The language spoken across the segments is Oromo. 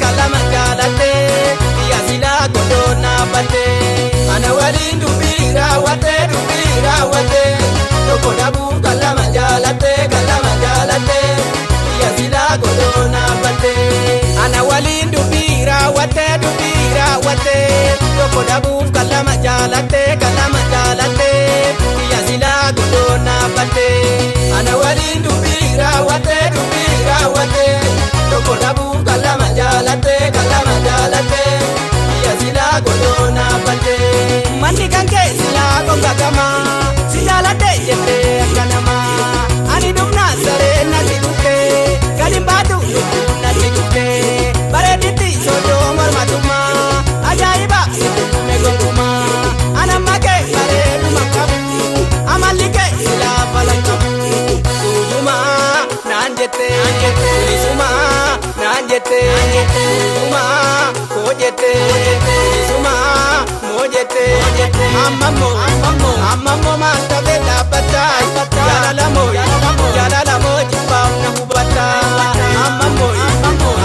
kalama jalate ya sila godona bate ana walin dubira wate toko dabu kalama jalate ya sila godona bate ana walin dubira wate toko dabu kalama jalate ya sila godona bate ana walin dubira wate toko dabu kalama jalate ya sila godona bate mandi kanke sila kongagama sijalate jete kanama ani dumna sare na siduke kalimbadu na siduke barediti sodo marmatuma ajaiba megonguma anamake bare dumakabu amalike sila balakabu tujuma nanjete suma nanjete suma kojete suma mojete amamo manta bela batai jalala mo jibam na hubata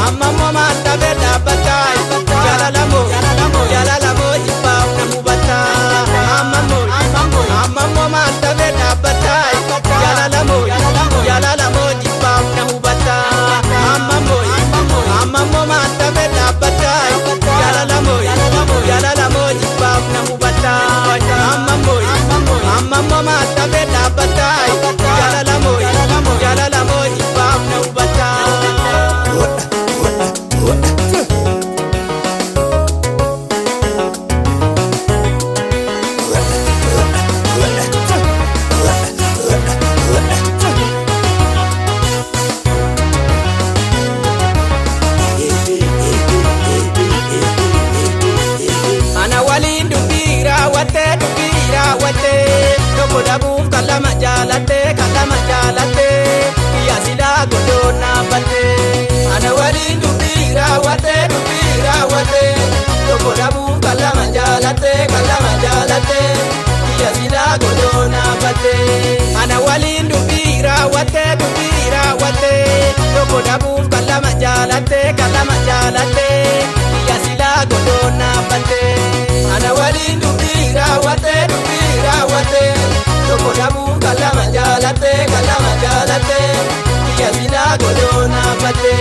amamo manta bela batai jalala mo jibam na hubata amamo manta bela batai jalala mo jibam na hubata amamo manta bela batai jalala mo jibam na hubata amamo manta bela batai jalala mo jibam na hubata toko dabu kalama jalate ya sila godona bate ana walin dubira wate toko dabu kalama jalate ya sila godona bate ana walin dubira wate toko dabu kalama jalate ya sila godona bate ana walin dubira wate toko dabu kalama jalate ya sila godona bate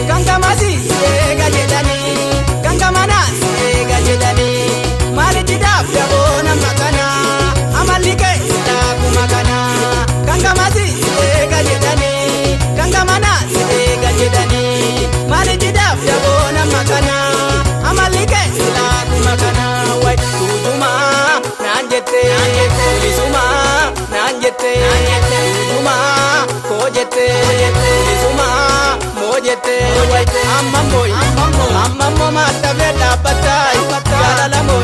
kangamasi ega jedani kangamana ega jedani mali tidaf yabona makana amalike sila kumakana kangamasi ega jedani kangamana ega jedani mali tidaf yabona makana amalike sila kumakana wai tujuma nanjete suma nanjete suma kojete suma mojete amamo mata bela batai jalala mo